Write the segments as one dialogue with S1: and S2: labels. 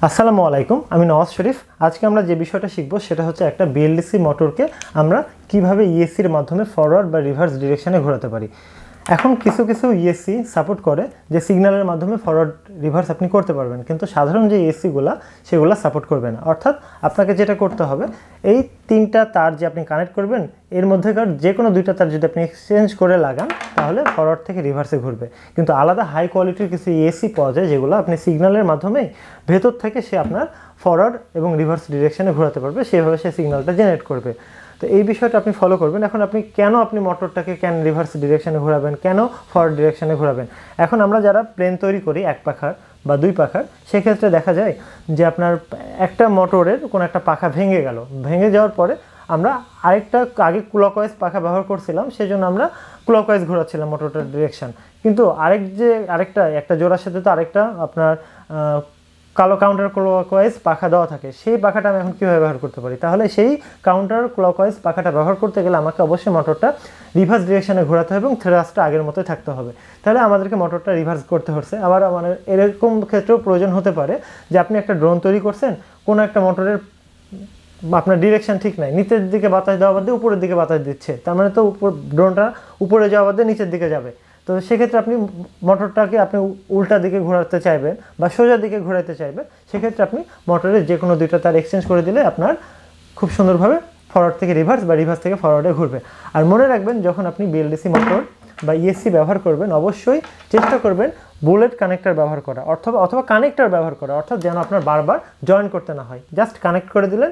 S1: আসসালামু আলাইকুম, আমি নওয়াজ শরীফ। আজকে আমরা যে বিষয়টা শিখব সেটা হচ্ছে একটা বিএলডিসি মোটরকে আমরা কিভাবে ইএসসির মাধ্যমে ফরওয়ার্ড বা রিভার্স ডিরেকশনে ঘোরাতে পারি। এখন কিছু কিছু ইএসসি সাপোর্ট করে যে সিগন্যালের মাধ্যমে ফরওয়ার্ড রিভার্স আপনি করতে পারবেন, কিন্তু সাধারণ যে ইএসসিগুলো সেগুলো সাপোর্ট করবে না। অর্থাৎ আপনাকে যেটা করতে হবে, এই তিনটা তার যে আপনি কানেক্ট করবেন এর মধ্যেকার যে কোনো দুইটা তার যদি আপনি এক্সচেঞ্জ করে লাগান তাহলে ফরওয়ার্ড থেকে রিভার্সে ঘুরবে। কিন্তু আলাদা হাই কোয়ালিটির কিছু ইএসসি পাওয়া যায় যেগুলো আপনি সিগন্যালের মাধ্যমেই ভেতর থেকে সে আপনার ফরওয়ার্ড এবং রিভার্স ডিরেকশনে ঘোরাতে পারবে, সেভাবে সে সিগন্যালটা জেনারেট করবে। তো এই বিষয়টা আপনি ফলো করবেন। এখন আপনি মোটরটাকে কেন রিভার্স ডিরেকশনে ঘোরাবেন, কেন ফরওয়ার্ড ডিরেকশনে ঘোরাবেন? এখন আমরা যারা প্লেন তৈরি করি এক পাখার বা দুই পাখার, সেক্ষেত্রে দেখা যায় যে আপনার একটা মোটরের কোনো একটা পাখা ভেঙে যাওয়ার পরে আমরা আরেকটা আগে ক্লকওয়াইজ পাখা ব্যবহার করছিলাম, সেজন্য আমরা ক্লকওয়াইজ ঘোরাচ্ছিলাম মোটরটার ডিরেকশন। কিন্তু একটা জোড়ার সাথে তো আরেকটা আপনার কালো কাউন্টার ক্লকওয়াইজ পাখা দেওয়া থাকে, সেই পাখাটা আমি এখন কীভাবে ব্যবহার করতে পারি? তাহলে সেই কাউন্টার ক্লকওয়াইজ পাখাটা ব্যবহার করতে গেলে আমাকে অবশ্যই মোটরটা রিভার্স ডিরেকশনে ঘোরাতে হবে এবং থ্রাস্টটা আগের মতোই থাকতে হবে। তাহলে আমাদেরকে মোটরটা রিভার্স করতে হচ্ছে। আবার আমাদের এরকম ক্ষেত্রেও প্রয়োজন হতে পারে যে আপনি একটা ড্রোন তৈরি করছেন, কোনো একটা মোটরের আপনার ডিরেকশন ঠিক নাই, নিচের দিকে বাতাস দেওয়া বাদে উপরের দিকে বাতাস দিচ্ছে, তার মানে তো ড্রোনটা উপরে যাওয়া বাদে নিচের দিকে যাবে। তো সেক্ষেত্রে আপনি মোটরটাকে আপনি উল্টা দিকে ঘোরাতে চাইবেন বা সোজা দিকে ঘোরাতে চাইবেন, সেক্ষেত্রে আপনি মোটরের যে কোনো দুইটা তার এক্সচেঞ্জ করে দিলে আপনার খুব সুন্দরভাবে ফরওয়ার্ড থেকে রিভার্স বা রিভার্স থেকে ফরওয়ার্ডে ঘুরবে। আর মনে রাখবেন, যখন আপনি বিএলডিসি মোটর বা ইএসসি ব্যবহার করবেন অবশ্যই চেষ্টা করবেন বুলেট কানেক্টর ব্যবহার করা অথবা কানেক্টর ব্যবহার করা, অর্থাৎ যেন আপনার বারবার জয়েন করতে না হয়। জাস্ট কানেক্ট করে দিলেন,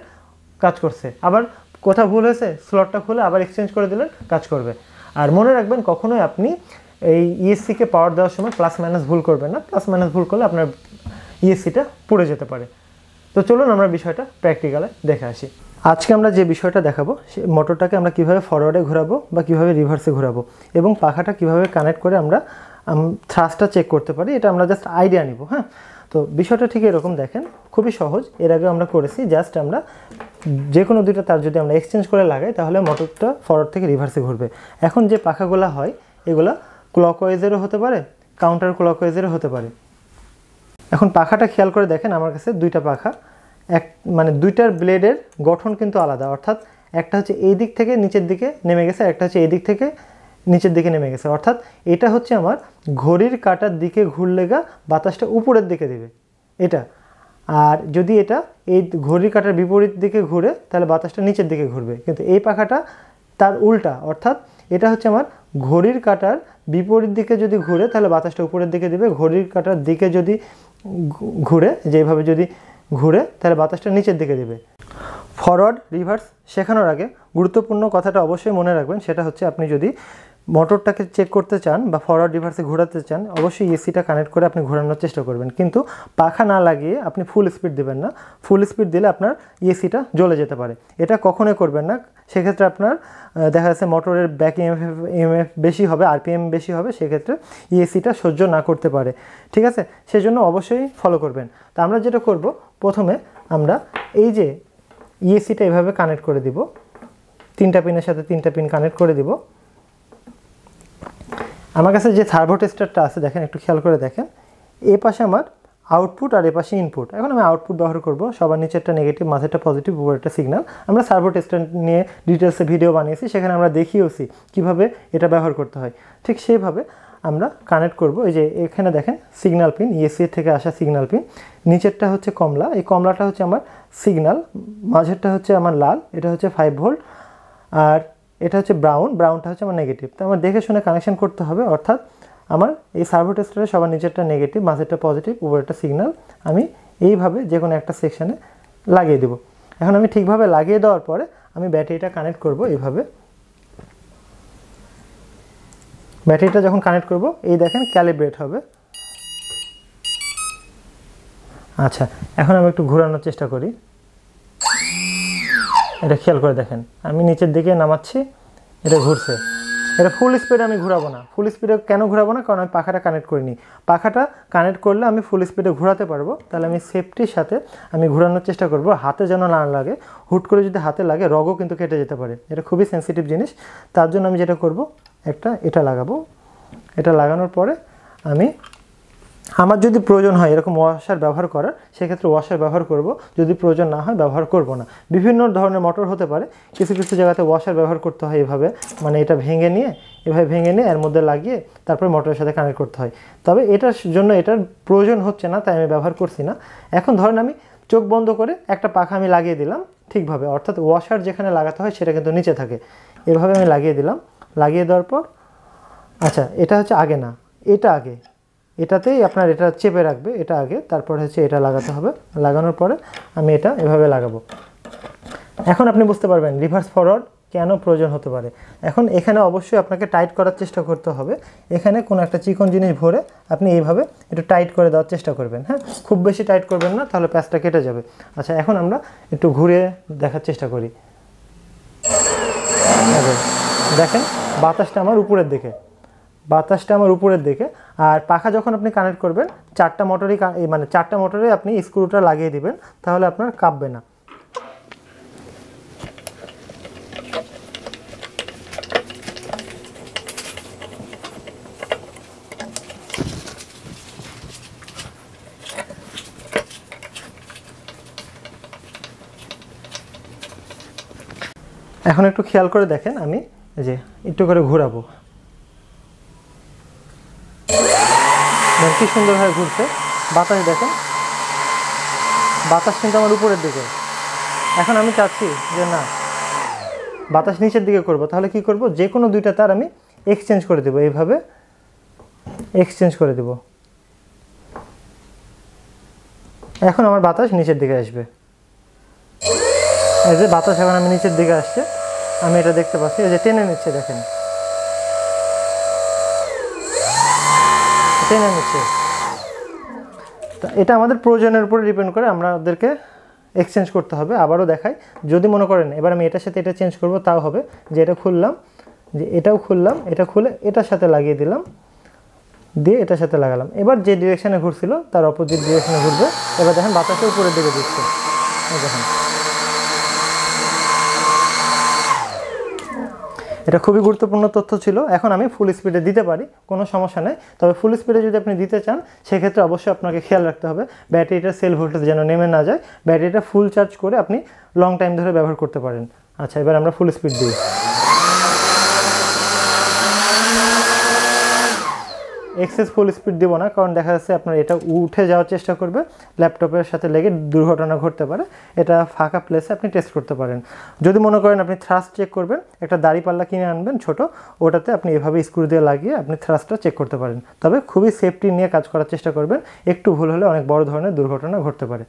S1: কাজ করছে। আবার কোথাও ভুল হয়েছে, স্লটটা খুলে আবার এক্সচেঞ্জ করে দিলেন, কাজ করবে। আর মনে রাখবেন, কখনোই আপনি এই ইএসসিকে পাওয়ার দেওয়ার সময় প্লাস মাইনাস ভুল করবেন না। প্লাস মাইনাস ভুল করলে আপনার ইএসসিটা পুড়ে যেতে পারে। তো চলুন আমরা বিষয়টা প্র্যাকটিক্যালে দেখে আসি। আজকে আমরা যে বিষয়টা দেখাবো, সে মোটরটাকে আমরা কীভাবে ফরওয়ার্ডে ঘোরাবো বা কীভাবে রিভার্সে ঘোরাবো এবং পাখাটা কীভাবে কানেক্ট করে আমরা থ্রাস্টটা চেক করতে পারি, এটা আমরা জাস্ট আইডিয়া নিব। হ্যাঁ, তো বিষয়টা ঠিক এরকম দেখেন, খুবই সহজ। এর আগে আমরা করেছি, জাস্ট আমরা যে কোনো দুইটা তার যদি আমরা এক্সচেঞ্জ করে লাগাই তাহলে মোটরটা ফরওয়ার্ড থেকে রিভার্সে ঘুরবে। এখন যে পাখাগুলো হয় এগুলো ক্লকওয়াইজেরও হতে পারে, কাউন্টার ক্লকওয়াইজেরও হতে পারে। এখন পাখাটা খেয়াল করে দেখেন, আমার কাছে দুইটা পাখা, দুইটার ব্লেডের গঠন কিন্তু আলাদা। অর্থাৎ একটা হচ্ছে এই দিক থেকে নিচের দিকে নেমে গেছে, একটা হচ্ছে এই দিক থেকে নিচের দিকে নেমে গেছে। অর্থাৎ এটা হচ্ছে আমার ঘড়ির কাঁটার দিকে ঘুরলে বাতাসটা উপরের দিকে দেবে এটা। আর যদি এটা এই ঘড়ির কাঁটার বিপরীত দিকে ঘুরে তাহলে বাতাসটা নিচের দিকে ঘুরবে। কিন্তু এই পাখাটা তার উল্টা, অর্থাৎ এটা হচ্ছে আমার ঘড়ির কাঁটার বিপরীত দিকে যদি ঘুরে তাহলে বাতাসটা উপরের দিকে দেবে, ঘড়ির কাঁটার দিকে যদি ঘুরে, যেভাবে যদি ঘুরে তাহলে বাতাসটা নিচের দিকে দেবে। ফরওয়ার্ড রিভার্স শেখানোর আগে গুরুত্বপূর্ণ কথাটা অবশ্যই মনে রাখবেন, সেটা হচ্ছে আপনি যদি মোটরটাকে চেক করতে চান বা ফরওয়ার্ড রিভার্সে ঘোরাতে চান, অবশ্যই এসিটা কানেক্ট করে আপনি ঘোরানোর চেষ্টা করবেন। কিন্তু পাখা না লাগিয়ে আপনি ফুল স্পিড দেবেন না। ফুল স্পিড দিলে আপনার এসিটা জ্বলে যেতে পারে, এটা কখনোই করবেন না। সেক্ষেত্রে আপনার দেখা যাচ্ছে মোটরের ব্যাক ইএমএফ বেশি হবে, আরপিএম বেশি হবে, সেক্ষেত্রে এসিটা সহ্য না করতে পারে। ঠিক আছে, সেজন্য অবশ্যই ফলো করবেন। তো আমরা যেটা করব, প্রথমে আমরা এই যে ইএসিটা এভাবে কানেক্ট করে দিব, তিনটা পিনের সাথে তিনটা পিন কানেক্ট করে দিব। আমার কাছে যে সার্ভো টেস্টারটা আছে দেখেন, একটু খেয়াল করে দেখেন, এ পাশে আমার আউটপুট আর এ পাশে ইনপুট। এখন আমি আউটপুট ব্যবহার করব, সবার নিচেরটা নেগেটিভ, মাঝেরটা পজিটিভ, উপরেরটা সিগন্যাল। আমরা সার্ভো টেস্টার নিয়ে ডিটেলসে ভিডিও বানিয়েছি, সেখানে আমরা দেখিয়েছি কীভাবে এটা ব্যবহার করতে হয়। ঠিক সেইভাবে আমরা কানেক্ট করব। এই যে এখানে দেখেন সিগন্যাল পিন, ইএসসি থেকে আসা সিগন্যাল পিন, নিচেরটা হচ্ছে কমলা, এই কমলাটা হচ্ছে আমার সিগন্যাল, মাঝেরটা হচ্ছে আমার লাল, এটা হচ্ছে 5 ভোল্ট, আর এটা হচ্ছে ব্রাউনটা হচ্ছে আমার নেগেটিভ। তো আমার দেখে শুনে কানেকশন করতে হবে। অর্থাৎ আমার এই সার্ভো টেস্টারে সবার নিচেরটা নেগেটিভ, মাঝেরটা পজিটিভ, উপরেরটা সিগন্যাল, আমি এইভাবে যে কোনো একটা সেকশানে লাগিয়ে দেবো। এখন আমি ঠিকভাবে লাগিয়ে দেওয়ার পরে আমি ব্যাটারিটা কানেক্ট করব এইভাবে। ব্যাটারিটা যখন কানেক্ট করব, এই দেখেন ক্যালিব্রেট হবে। আচ্ছা, এখন আমি একটু ঘোরানোর চেষ্টা করি, এটা খেয়াল করে দেখেন, আমি নিচের দিকে নামাচ্ছি, এটা ঘুরছে। এটা ফুল স্পিডে আমি ঘোরাবো না। ফুল স্পিডে কেন ঘোরাবো না? কারণ আমি পাখাটা কানেক্ট করিনি। পাখাটা কানেক্ট করলে আমি ফুল স্পিডে ঘোরাতে পারবো। তাহলে আমি সেফটির সাথে আমি ঘোরানোর চেষ্টা করব, হাতে যেন না লাগে। হুট করে যদি হাতে লাগে রগও কিন্তু কেটে যেতে পারে, এটা খুবই সেন্সিটিভ জিনিস। তার জন্য আমি যেটা করব, এটা লাগাবো। এটা লাগানোর পরে আমি আমার যদি প্রয়োজন হয় এরকম ওয়াশার ব্যবহার করার, সেক্ষেত্রে ওয়াশার ব্যবহার করব, যদি প্রয়োজন না হয় ব্যবহার করব না। বিভিন্ন ধরনের মোটর হতে পারে, কিছু কিছু জায়গাতে ওয়াশার ব্যবহার করতে হয় এভাবে, মানে এটা এভাবে ভেঙে নিয়ে এর মধ্যে লাগিয়ে তারপরে মোটরের সাথে কানেক্ট করতে হয়। তবে এটার জন্য এটার প্রয়োজন হচ্ছে না, তাই আমি ব্যবহার করছি না। এখন ধরেন আমি চোখ বন্ধ করে একটা পাখা আমি লাগিয়ে দিলাম ঠিকভাবে, অর্থাৎ ওয়াশার যেখানে লাগাতে হয় সেটা কিন্তু নিচে থাকে, এভাবে আমি লাগিয়ে দিলাম। লাগিয়ে দেওয়ার পর আচ্ছা, এটা হচ্ছে আগে না, এটা আগে, এটাতেই আপনার এটা চেপে রাখবে, এটা আগে, তারপর হচ্ছে এটা লাগাতে হবে। লাগানোর পরে আমি এটা এভাবে লাগাবো। এখন আপনি বুঝতে পারবেন রিভার্স ফরওয়ার্ড কেন প্রয়োজন হতে পারে। এখন এখানে অবশ্যই আপনাকে টাইট করার চেষ্টা করতে হবে। এখানে কোনো একটা চিকন জিনিস ভরে আপনি এইভাবে একটু টাইট করে দেওয়ার চেষ্টা করবেন। হ্যাঁ, খুব বেশি টাইট করবেন না, তাহলে প্যাচটা কেটে যাবে। আচ্ছা, এখন আমরা একটু ঘুরে দেখার চেষ্টা করি। দেখেন বাতাসটা আমার উপরের দিকে, আর পাখা যখন আপনি কানেক্ট করবেন চারটা মোটরে আপনি স্ক্রুটা লাগিয়ে দিবেন, তাহলে আপনার কাঁপবে না। এখন একটু খেয়াল করে দেখেন, আমি এই যে একটু করে ঘোরাবো, কি সুন্দরভাবে ঘুরছে। বাতাস দেখেন, বাতাস কিন্তু আমার উপরের দিকে। এখন আমি চাচ্ছি যে না, বাতাস নিচের দিকে করব, তাহলে কি করব, যে কোনো দুইটা তার আমি এক্সচেঞ্জ করে দেবো, এইভাবে এক্সচেঞ্জ করে দেব। এখন আমার বাতাস নিচের দিকে আসবে। এই যে বাতাস এখন আমি নিচের দিকে আসছে, আমি এটা দেখতে পাচ্ছি, এই যে টেনে নিচ্ছে, দেখেন টেনে নিচ্ছে। এটা আমাদের প্রয়োজনের উপরে ডিপেন্ড করে, আমাদেরকে এক্সচেঞ্জ করতে হবে। আবারও দেখাই, যদি মনে করেন এবার আমি এটার সাথে এটা চেঞ্জ করব, তাও হবে যে এটা খুললাম, যে এটাও খুললাম, এটা খুলে এটার সাথে লাগিয়ে দিলাম, দিয়ে এটার সাথে লাগালাম। এবার যে ডিরেকশানে ঘুরছিল তার অপোজিট ডিরেকশানে ঘুরবে। এবার দেখেন বাতাসে উপরের দিকে দিচ্ছে, দেখেন এটা খুবই গুরুত্বপূর্ণ তথ্য ছিল। এখন আমি ফুল স্পিডে দিতে পারি, কোনো সমস্যা নেই। তবে ফুল স্পিডে যদি আপনি দিতে চান, সেক্ষেত্রে অবশ্যই আপনাকে খেয়াল রাখতে হবে ব্যাটারিটার সেল ভোল্টেজ যেন নেমে না যায়। ব্যাটারিটা ফুল চার্জ করে আপনি লং টাইম ধরে ব্যবহার করতে পারেন। আচ্ছা, এবার আমরা ফুল স্পিড দিই। এক্সেস ফুল স্পিড দিব না, কারণ দেখা যাচ্ছে আপনার এটা উঠে যাওয়ার চেষ্টা করবে, ল্যাপটপের সাথে লেগে দুর্ঘটনা ঘটতে পারে। এটা ফাঁকা প্লেসে আপনি টেস্ট করতে পারেন। যদি মনে করেন আপনি থ্রাস্ট চেক করবেন, একটা দাড়িপাল্লা কিনে আনবেন ছোট, ওটাতে আপনি এভাবে স্ক্রু দিয়ে লাগিয়ে আপনি থ্রাস্টটা চেক করতে পারেন। তবে খুবই সেফটি নিয়ে কাজ করার চেষ্টা করবেন, একটু ভুল হলে অনেক বড় ধরনের দুর্ঘটনা ঘটতে পারে।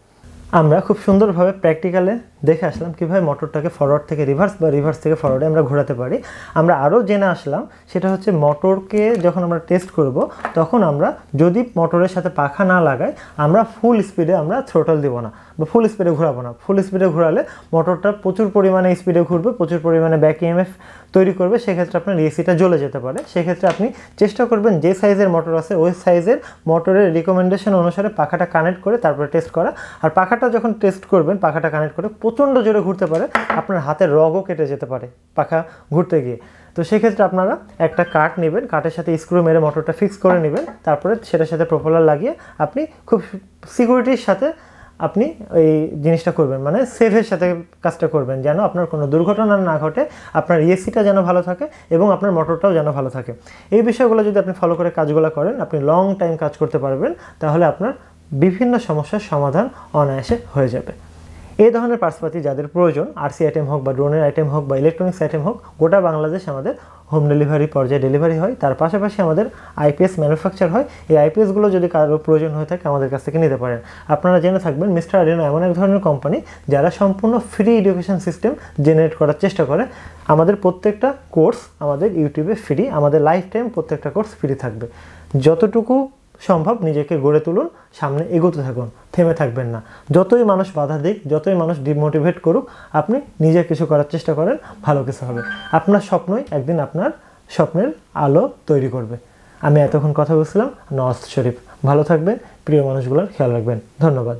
S1: আমরা খুব সুন্দরভাবে প্র্যাকটিক্যালে দেখে আসলাম কীভাবে মোটরটাকে ফরওয়ার্ড থেকে রিভার্স বা রিভার্স থেকে ফরওয়ার্ডে আমরা ঘোরাতে পারি। আমরা আরও জেনে আসলাম, সেটা হচ্ছে মোটরকে যখন আমরা টেস্ট করব, তখন আমরা যদি মোটরের সাথে পাখা না লাগাই, আমরা ফুল স্পিডে আমরা থ্রোটল দিব না বা ফুল স্পিডে ঘোরাবো না। ফুল স্পিডে ঘোরালে মোটরটা প্রচুর পরিমাণে স্পিডে ঘুরবে, প্রচুর পরিমাণে ব্যাক ইএমএফ তৈরি করবে, সেক্ষেত্রে আপনার এসিটা জ্বলে যেতে পারে। সেক্ষেত্রে আপনি চেষ্টা করবেন যে সাইজের মোটর আছে ওই সাইজের মোটরের রিকমেন্ডেশন অনুসারে পাখাটা কানেক্ট করে তারপরে টেস্ট করা। আর পাখাটা যখন টেস্ট করবেন, পাখাটা কানেক্ট করে প্রচণ্ড জোরে ঘুরতে পারে, আপনার হাতের রগও কেটে যেতে পারে পাখা ঘুরতে গিয়ে। তো সেক্ষেত্রে আপনারা একটা কাঠ নেবেন, কাঠের সাথে স্ক্রু মেরে মোটরটা ফিক্স করে নেবেন, তারপরে সেটার সাথে প্রোপেলার লাগিয়ে আপনি খুব সিকিউরিটির সাথে আপনি এই জিনিসটা করবেন, মানে সেফের সাথে কাজটা করবেন, যেন আপনার কোনো দুর্ঘটনা না ঘটে, আপনার এসিটা যেন ভালো থাকে এবং আপনার মোটরটাও যেন ভালো থাকে। এই বিষয়গুলো যদি আপনি ফলো করে কাজগুলো করেন, আপনি লং টাইম কাজ করতে পারবেন, তাহলে আপনার বিভিন্ন সমস্যার সমাধান অনায়াসে হয়ে যাবে। এই ধরনের পার্টসপাতি যাদের প্রয়োজন, আরসি আইটেম হোক বা ড্রোনের আইটেম হোক বা ইলেকট্রনিক্স আইটেম হোক, গোটা বাংলাদেশ আমাদের হোম ডেলিভারি পর্যায়ে ডেলিভারি হয়। তার পাশাপাশি আমাদের আইপিএস ম্যানুফ্যাকচার হয়। এই আইপিএসগুলো যদি কারো প্রয়োজন হয়ে থাকে আমাদের কাছ থেকে নিতে পারেন। আপনারা জেনে থাকবেন মিস্টার আরডিনো এমন এক ধরনের কোম্পানি যারা সম্পূর্ণ ফ্রি এডুকেশন সিস্টেম জেনারেট করার চেষ্টা করে। আমাদের প্রত্যেকটা কোর্স আমাদের ইউটিউবে ফ্রি, আমাদের লাইফ টাইম প্রত্যেকটা কোর্স ফ্রি থাকবে। যতটুকু সম্ভব নিজেকে গড়ে তুলুন, সামনে এগোতে থাকুন, থেমে থাকবেন না। যতই মানুষ বাধা দিক, যতই মানুষ ডিমোটিভেট করুক, আপনি নিজে কিছু করার চেষ্টা করেন, ভালো কিছু হবে। আপনার স্বপ্নই একদিন আপনার স্বপ্নের আলো তৈরি করবে। আমি এতক্ষণ কথা বলছিলাম নওয়াজ শরীফ। ভালো থাকবেন, প্রিয় মানুষগুলোর খেয়াল রাখবেন। ধন্যবাদ।